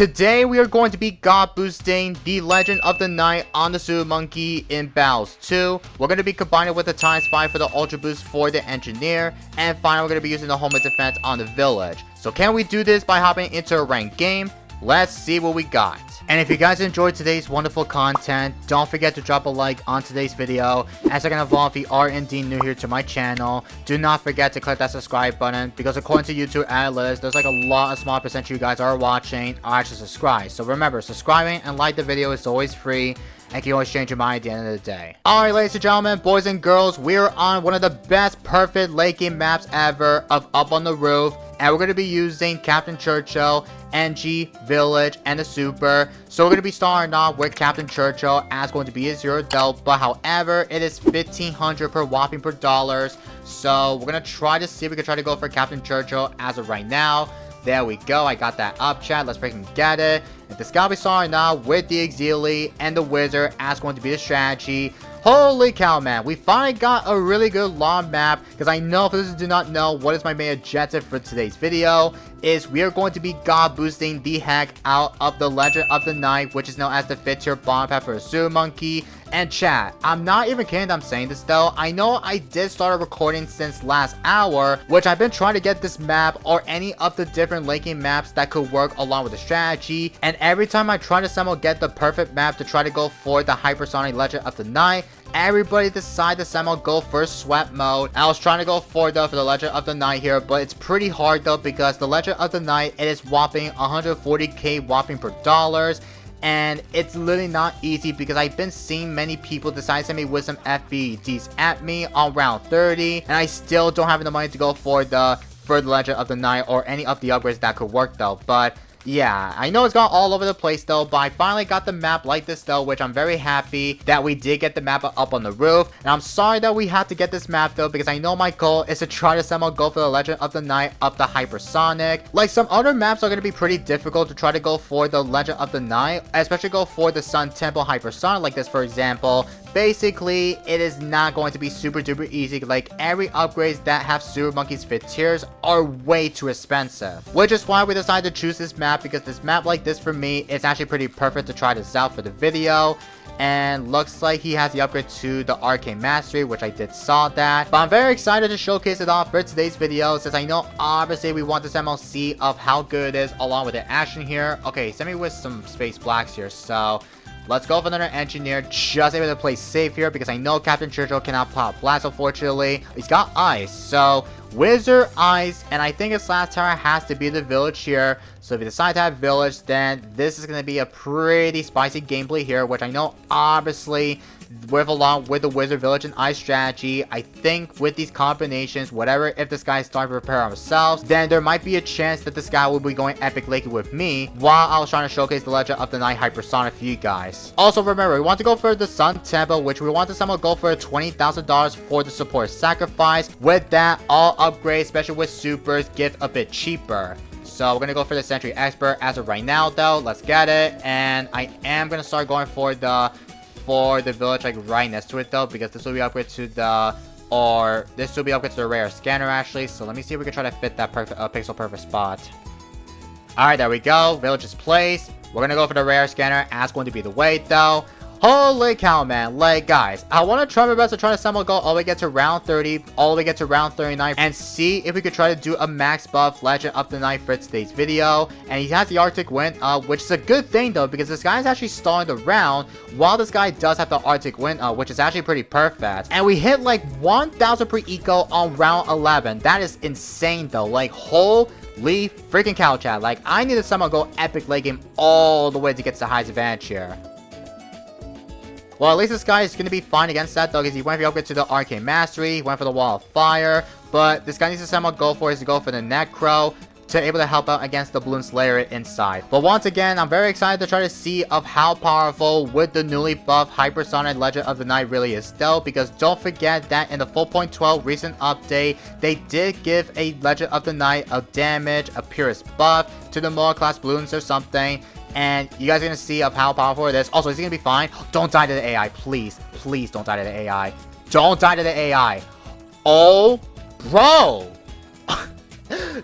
Today we are going to be god boosting the Legend of the Night on the Super Monkey in Battles 2. We're going to be combining with the ×5 for the Ultra Boost for the Engineer. And finally, we're going to be using the Home Defense on the Village. So can we do this by hopping into a ranked game? Let's see what we got. And if you guys enjoyed today's wonderful content, don't forget to drop a like on today's video. And second of all, if you are indeed new here to my channel, do not forget to click that subscribe button, because according to YouTube analytics, there's like a small percentage of you guys are watching are actually subscribed. So remember, subscribing and like the video is always free, and can always change your mind at the end of the day. Alright, ladies and gentlemen, boys and girls, we're on one of the best perfect late game maps ever of Up on the Roof. And we're going to be using Captain Churchill, NG, Village, and the Super. So we're going to be starting off with Captain Churchill as going to be a 0 dealt. But however, it is 1500 per whopping per dollars. So we're going to try to see if we can try to go for Captain Churchill as of right now. There we go. I got that up, chat. Let's freaking get it. And this guy we starting now with the Auxiliary and the Wizard as going to be the strategy. Holy cow, man. We finally got a really good long map, because I know if you do not know what is my main objective for today's video, is we are going to be god boosting the heck out of the Legend of the Night, which is known as the 5th tier bomb pad for a Super Monkey. And chat, I'm not even kidding, I'm saying this though. I know I did start a recording since last hour, which I've been trying to get this map or any of the different late game maps that could work along with the strategy. And every time I try to somehow get the perfect map to try to go for the Hypersonic Legend of the Night, everybody decided to somehow go for sweat mode. I was trying to go for the Legend of the Night here, but it's pretty hard though, because the Legend of the Night, it is whopping 140k whopping per dollars. And it's literally not easy, because I've been seeing many people decide to send me with some FBDs at me on round 30, and I still don't have enough money to go for the Legend of the Night or any of the upgrades that could work though. But yeah, I know it's gone all over the place though, but I finally got the map like this though, which I'm very happy that we did get the map up on the roof. And I'm sorry that we had to get this map though, because I know my goal is to try to somehow go for the Legend of the Night of the Hypersonic. Like, some other maps are going to be pretty difficult to try to go for the Legend of the Night, especially go for the Sun Temple Hypersonic like this, for example. Basically, it is not going to be super duper easy. Like, every upgrades that have Super Monkey's 5th tiers are way too expensive, which is why we decided to choose this map, because this map like this for me is actually pretty perfect to try this out for the video. And looks like he has the upgrade to the Arcane Mastery, which I did saw that. But I'm very excited to showcase it off for today's video, since I know obviously we want this MLC of how good it is along with the action here. Okay, send me with some space blacks here, so let's go for another Engineer, just able to play safe here, because I know Captain Churchill cannot pop blast, unfortunately. He's got ice, so Wizard, ice, and I think his last tower has to be the Village here. So if you decide to have Village, then this is going to be a pretty spicy gameplay here, which I know obviously along with the Wizard, Village, and Ice strategy, I think with these combinations, whatever, if this guy starts to prepare ourselves, then there might be a chance that this guy will be going epic late with me while I was trying to showcase the Legend of the Night Hypersonic for you guys. Also remember, we want to go for the Sun Temple, which we want to somehow go for $20,000 for the support sacrifice. With that, all upgrades, especially with supers, get a bit cheaper. So we're going to go for the Sentry Expert as of right now though. Let's get it. And I am going to start going for the Village like right next to it though, because this will be upgraded to the rare scanner actually. So let me see if we can try to fit that perfect pixel perfect spot. Alright, there we go. Village is placed. We're gonna go for the rare scanner as going to be the weight though. Holy cow, man. Like, guys, I want to try my best to try to somehow go all the way get to round 30, all the way get to round 39, and see if we could try to do a max buff Legend of the Night for today's video. And he has the Arctic Wind, which is a good thing though, because this guy is actually stalling the round, while this guy does have the Arctic Wind, which is actually pretty perfect. And we hit like 1000 per eco on round 11. That is insane though. Like, holy freaking cow, chat. Like, I need to somehow go epic late game all the way to get to the highest advantage here. Well, at least this guy is going to be fine against that though, because he went for the upgrade to the Arcane Mastery, he went for the Wall of Fire, but this guy needs to somehow go for the Necro to able to help out against the Bloons layer inside. But once again, I'm very excited to try to see of how powerful with the newly buffed Hypersonic Legend of the Night really is though, because don't forget that in the 4.12 recent update, they did give a Legend of the Night a damage, a purist buff to the more class Bloons or something. And you guys are going to see of how powerful it is. Also, is he going to be fine? Don't die to the AI. Please. Please don't die to the AI. Don't die to the AI. Oh, bro.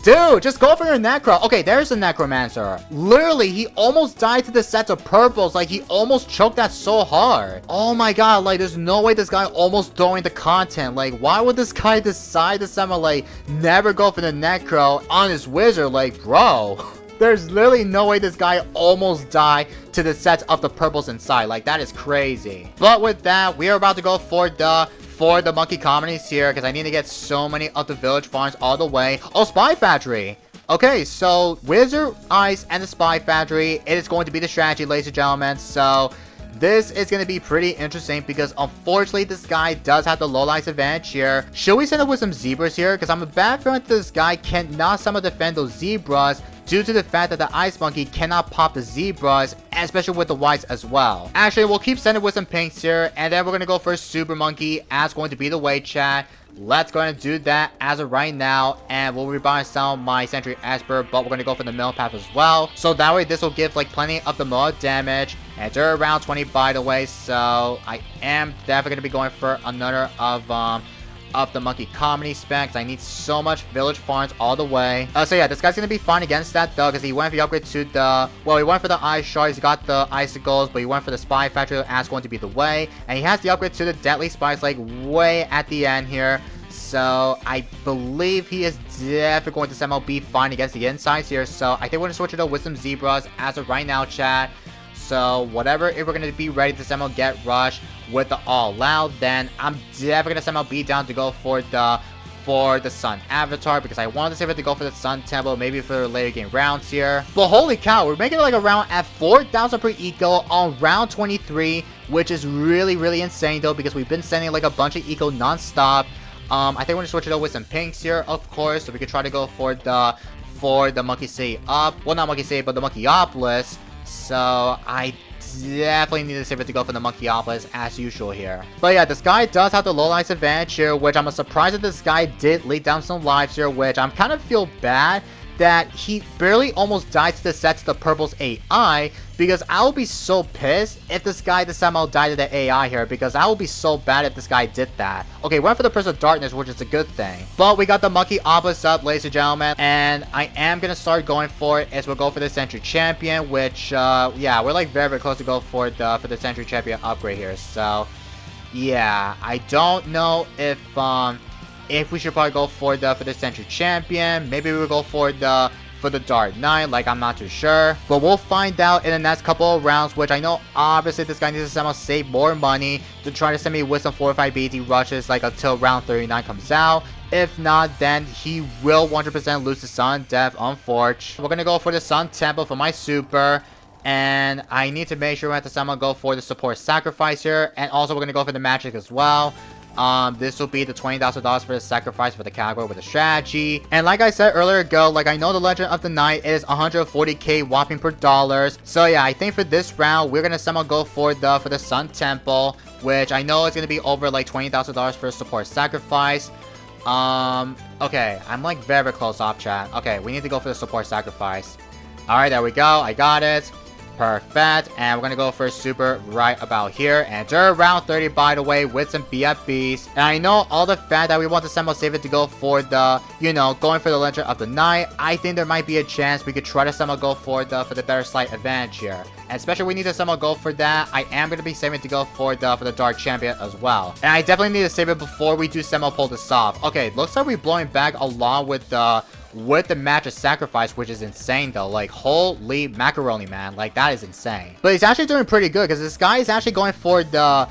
Dude, just go for your Necro. Okay, there's the Necromancer. Literally, he almost died to the sets of purples. Like, he almost choked that so hard. Oh my god, like, there's no way this guy almost throwing the content. Like, why would this guy decide to somehow, like, never go for the Necro on his wizard? Like, bro. There's literally no way this guy almost died to the sets of the purples inside. Like, that is crazy. But with that, we are about to go for the monkey comedies here, because I need to get so many of the village farms all the way. Oh, Spy Factory. Okay, so Wizard, Ice, and the Spy Factory, it is going to be the strategy, ladies and gentlemen. So this is going to be pretty interesting because unfortunately this guy does have the low life advantage here. Should we send it with some zebras here? Because I'm a bad feeling that this guy cannot somehow defend those zebras due to the fact that the Ice Monkey cannot pop the zebras, especially with the whites as well. Actually, we'll keep sending with some pinks here, and then we're going to go for Super Monkey as going to be the way, chat. Let's go ahead and do that as of right now, and we'll rebuy some my Sentry Esper, but we're going to go for the mill path as well. So that way this will give like plenty of the more damage, and they're around 20 by the way, so I am definitely going to be going for another of the monkey comedy specs. I need so much village farms all the way. So yeah, this guy's gonna be fine against that though, because he went for the upgrade to the, well, he went for the ice shards, he got the icicles, but he went for the spy factory as going to be the way, and he has the upgrade to the deadly spice like way at the end here. So I believe he is definitely going to somehow be fine against the insides here. So I think we're gonna switch it up with some zebras as of right now, chat. So whatever, if we're going to be ready to somehow get rushed with the all out, then I'm definitely going to somehow be down to go for the Sun Avatar, because I wanted to save it to go for the Sun Temple, maybe for the later game rounds here. But holy cow, we're making it like around at 4,000 per eco on round 23, which is really, really insane though, because we've been sending like a bunch of eco non-stop. I think we're going to switch it up with some pinks here, of course, so we can try to go for the Monkey City up. Well, not Monkey City, but the Monkeyopolis. So I definitely need to save it to go for the Monkeyopolis as usual here. But yeah, this guy does have the low life advantage here, which I'm surprised that this guy did lay down some lives here, which I'm kind of feel bad that he barely almost died to the sets of the purple's AI, because I would be so pissed if this guy somehow died to the AI here, because I would be so bad if this guy did that. Okay, went for the Prince of Darkness, which is a good thing. But we got the Monkeyopolis up, ladies and gentlemen, and I am going to start going for it as we'll go for the Century Champion, which, yeah, we're like very, very close to go for the Century Champion upgrade here. So, yeah, I don't know if we should probably go for the Century Champion. Maybe we'll go for the Dark Knight, like I'm not too sure, but we'll find out in the next couple of rounds, which I know obviously this guy needs to somehow save more money to try to send me with some 4 or 5 BT rushes like until round 39 comes out. If not, then he will 100% lose the Sun Death, unfortunately. We're gonna go for the Sun Temple for my super, and I need to make sure we have to somehow go for the support sacrifice here, and also we're gonna go for the magic as well. This will be the $20,000 for the sacrifice for the category with the strategy. And like I said earlier ago, like I know the Legend of the Night is 140k whopping per dollars. So yeah, I think for this round, we're gonna somehow go for the Sun Temple, which I know is gonna be over like $20,000 for support sacrifice. Okay, I'm like very, very close off, chat. Okay, we need to go for the support sacrifice. Alright, there we go. I got it. Perfect, and we're gonna go for super right about here, and they're around 30 by the way with some BFBs. And I know all the fact that we want to somehow save it to go for the, you know, going for the Legend of the Night. I think there might be a chance we could try to somehow go for the better slight advantage here, and especially we need to somehow go for that. I am gonna be saving to go for the Dark Champion as well, and I definitely need to save it before we do somehow pull this off. Okay, looks like we're blowing back along with the match of sacrifice, which is insane though. Like, holy macaroni, man, like that is insane. But he's actually doing pretty good, because this guy is actually going for the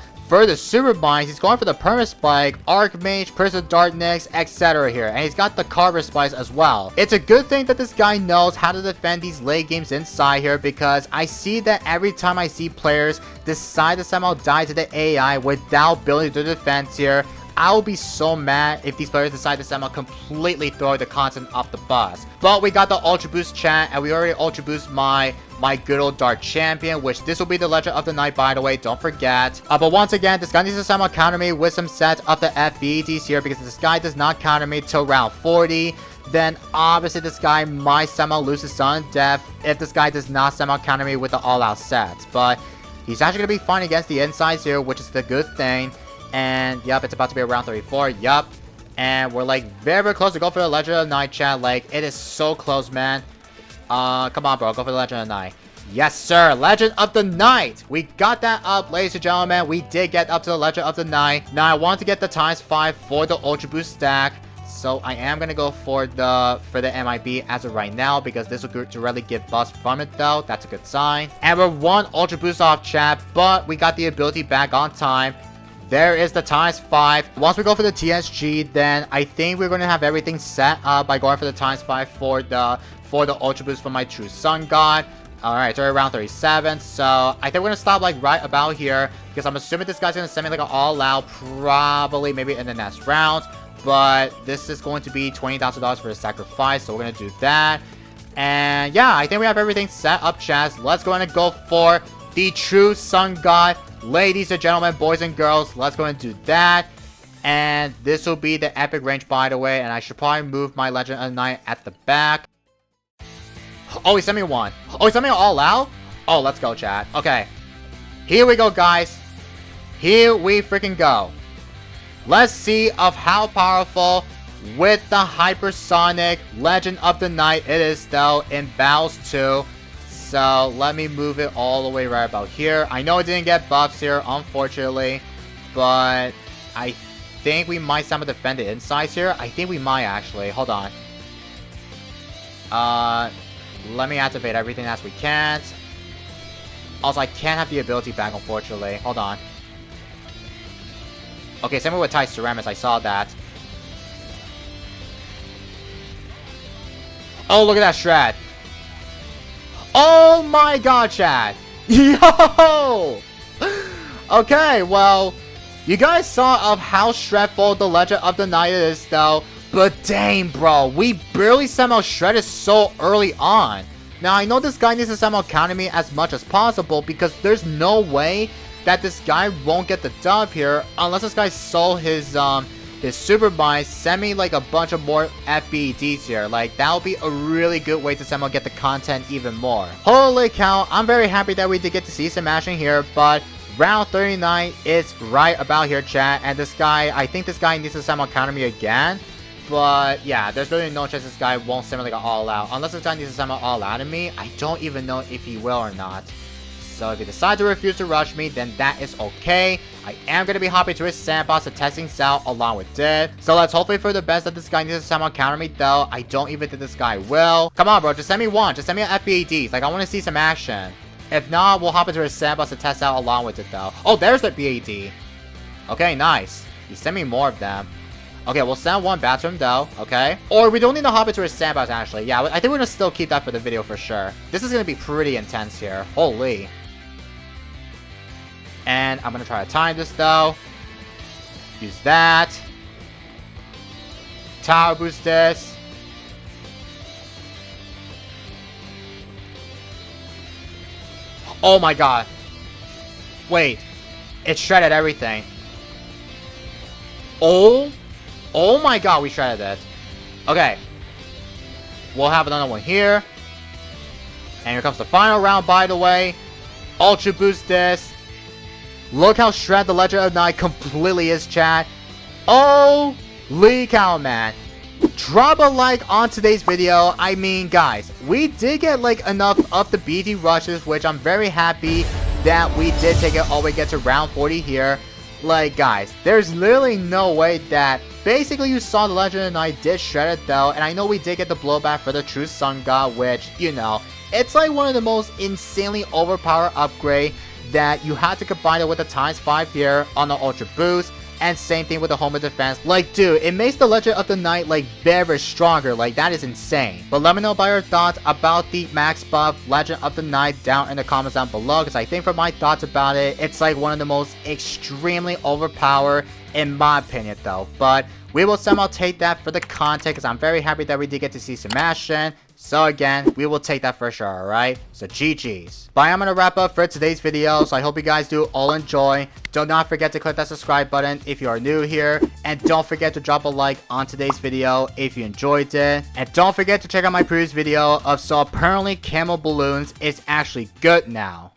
super mines. He's going for the perma spike, archmage, Prince of Darkness, etc. here, and he's got the carver spice as well. It's a good thing that this guy knows how to defend these late games inside here, because I see that every time I see players decide to somehow die to the AI without building their defense here, I'll be so mad if these players decide to somehow completely throw the content off the bus. But we got the Ultra Boost chat, and we already Ultra Boost my good old Dark Champion, which this will be the Legend of the Night, by the way, don't forget. But once again, this guy needs to somehow counter me with some sets of the FBETs here, because this guy does not counter me till round 40. Then obviously this guy might somehow lose his Sun Death if this guy does not somehow counter me with the all-out sets. But he's actually going to be fine against the insides here, which is the good thing. And, yep, it's about to be around 34. Yep. And we're like very close to go for the Legend of the Night, chat. Like, it is so close, man. Come on, bro. Go for the Legend of the Night. Yes, sir. Legend of the Night. We got that up, ladies and gentlemen. We did get up to the Legend of the Night. Now, I want to get the ×5 for the Ultra Boost stack. So, I am going to go for the MIB as of right now, because this will directly give buffs from it, though. That's a good sign. And we're 1 Ultra Boost off, chat, but we got the ability back on time. There is the ×5. Once we go for the TSG, then I think we're going to have everything set up by going for the ×5 for the Ultra Boost for my True Sun God. Alright, it's already around 37, so I think we're going to stop like right about here, because I'm assuming this guy's going to send me like an all-out, probably maybe in the next round, but this is going to be $20,000 for a sacrifice, so we're going to do that. And yeah, I think we have everything set up, chat. Let's go ahead and go for the True Sun God. Ladies and gentlemen, boys and girls, let's go and do that. And this will be the epic range, by the way. And I should probably move my Legend of the Night at the back. Oh, he sent me one. Oh, he sent me an all out? Oh, let's go, chat. Okay. Here we go, guys. Here we freaking go. Let's see of how powerful with the hypersonic Legend of the Night it is, though, in Battles 2. So, let me move it all the way right about here. I know it didn't get buffs here, unfortunately. But I think we might somehow defend the insides here. I think we might, actually. Hold on. Let me activate everything as we can. Also, I can't have the ability back, unfortunately. Hold on. Okay, same with Ty Ceramis. I saw that. Oh, look at that shred. Oh my god, chat. Yo! Okay, well, you guys saw of how shredful the Legend of the Night is, though. But dang, bro, we barely somehow shredded so early on. Now, I know this guy needs to somehow counter me as much as possible, because there's no way that this guy won't get the dub here unless this guy sold his Super Buy, send me like a bunch of more FBEDs here. Like, that would be a really good way to somehow get the content even more. Holy cow, I'm very happy that we did get to see some action here, but round 39 is right about here, chat. And this guy, I think this guy needs to somehow counter me again. But yeah, there's really no chance this guy won't send me like an all out. Unless this guy needs to somehow all out of me, I don't even know if he will or not. So if he decides to refuse to rush me, then that is okay. I am going to be hopping to his sandbox to testing out along with it. So let's hopefully for the best that this guy needs to somehow counter me, though. I don't even think this guy will. Come on, bro. Just send me one. Just send me an FBADs. Like, I want to see some action. If not, we'll hop into his sandbox to test out along with it, though. Oh, there's the BAD. Okay, nice. He sent me more of them. Okay, we'll send one back to him, though. Okay. Or we don't need to hop into his sandbox, actually. Yeah, I think we're going to still keep that for the video for sure. This is going to be pretty intense here. Holy. And I'm going to try to time this, though. Use that. Tower boost this. Oh my god. Wait. It shredded everything. Oh my god, we shredded it. Okay. We'll have another one here. And here comes the final round, by the way. Ultra boost this. Look how shred the Legend of the Night completely is, chat. Holy cow, man. Drop a like on today's video. I mean, guys, we did get like enough of the BT rushes, which I'm very happy that we did take it all the way get to round 40 here. Like, guys, there's literally no way that basically you saw the Legend of the Night did shred it, though. And I know we did get the blowback for the True Sun God, which, you know, it's like one of the most insanely overpowered upgrade that you had to combine it with the ×5 here on the Ultra Boost. And same thing with the Home of Defense. Like, dude, it makes the Legend of the Night, like, very stronger. Like, that is insane. But let me know about your thoughts about the max buff Legend of the Night down in the comments down below. Because I think from my thoughts about it, it's like one of the most extremely overpowered, in my opinion, though. But we will somehow take that for the content, because I'm very happy that we did get to see some action. So again, we will take that for sure, alright? So GG's. But I'm going to wrap up for today's video, so I hope you guys do all enjoy. Do not forget to click that subscribe button if you are new here. And don't forget to drop a like on today's video if you enjoyed it. And don't forget to check out my previous video of so apparently Camo Balloons is actually good now.